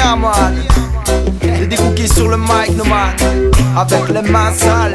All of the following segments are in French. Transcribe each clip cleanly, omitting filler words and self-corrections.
Yeah man, j'ai des cookies sur le mic no man, avec les mains sales.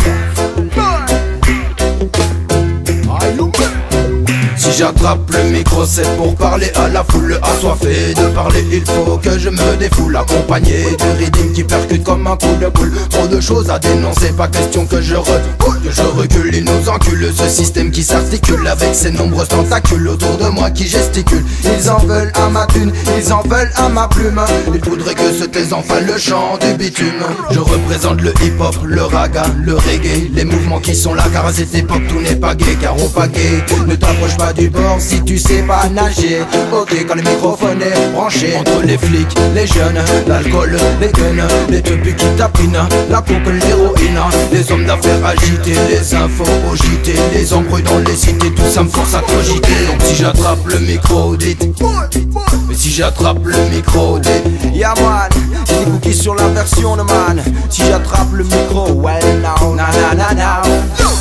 Si j'attrape le micro c'est pour parler à la foule assoiffée de parler, il faut que je me défoule accompagné du rythme qui percute comme un coup de boule. Trop de choses à dénoncer, pas question que je recule. Il nous encule ce système qui s'articule avec ses nombreuses tentacules autour de moi qui gesticulent. Ils en veulent à ma thune, ils en veulent à ma plume. Ils voudraient que se taise enfin le chant du bitume. Je représente le hip-hop, le raga, le reggae, les mouvements qui sont là car à cette époque tout n'est pas gay. Car on pas gay, ne t'approche pas du bord si tu sais pas nager. Ok, quand le microphone est branché, entre les flics, les jeunes, l'alcool, les guns, les teubus qui tapinent, la coke, l'héroïne, les hommes d'affaires agités, les infos au JT, les embrouilles dans les cités, tout ça me force à cogiter. Donc si j'attrape le micro, dites. Mais si j'attrape le micro, dites. Yeah man, j'ai des cookies sur la version de man. Si j'attrape le micro, well now, na na na na.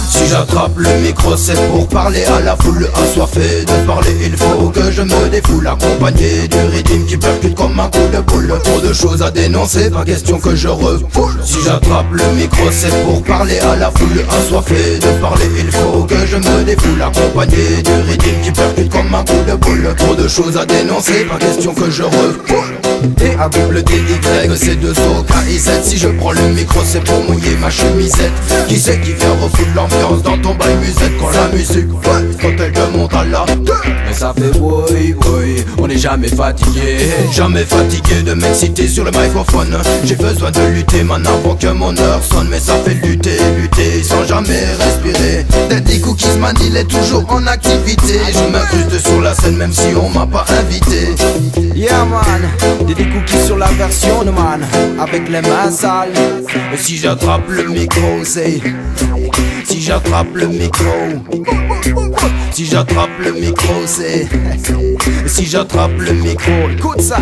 Si j'attrape le micro c'est pour parler à la foule assoiffée de parler, il faut que je me défoule accompagné du rythme qui percute comme un coup de boule. Trop de choses à dénoncer, pas question que je refoule. Si j'attrape le micro c'est pour parler à la foule assoiffée de parler, il faut que je me défoule accompagné du rythme qui percute comme un coup de boule. Trop de choses à dénoncer, pas question que je refoule. Et à double DY, c'est 2 OKI7. Si je prends le micro c'est pour mouiller ma chemisette. Qui c'est qui vient refouler l'ambiance dans ton bail musette quand la musique, quand elle te monte à la mais ça fait boy boy, on n'est jamais fatigué. Jamais fatigué de m'exciter sur le microphone. J'ai besoin de lutter maintenant avant que mon heure sonne. Mais ça fait lutter, lutter sans jamais respirer. Daddy Cookies man il est toujours en activité. Je m'incruste sur la scène même si on m'a pas invité. Yeah man, j'ai des cookies sur la version de man, avec les mains sales. Et si j'attrape le micro c'est. Si j'attrape le micro. Si j'attrape le micro c'est. Si j'attrape le micro, Écoute ça.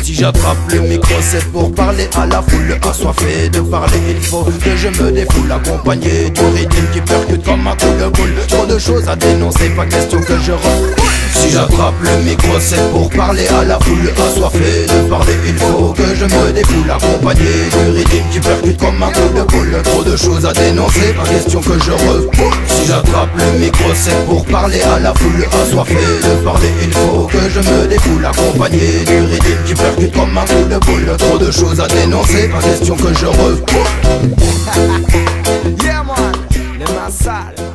si j'attrape le micro c'est pour parler à la foule assoiffée de parler, il faut que je me défoule accompagné du rythme qui percute comme un coup de boule. Trop de choses à dénoncer, pas question que je refoule. Si j'attrape le micro c'est pour parler à la foule assoiffée de parler, il faut que je me défoule accompagné du rythme qui percute comme un coup de boule. Trop de choses à dénoncer, pas question que je refoule. Si j'attrape le micro c'est pour parler à la foule assoiffée de parler, il faut que je me défoule accompagné du rythme qui percute comme un coup de boule. Trop de choses à dénoncer, pas question que je refoule. Yeah man, les mains sales.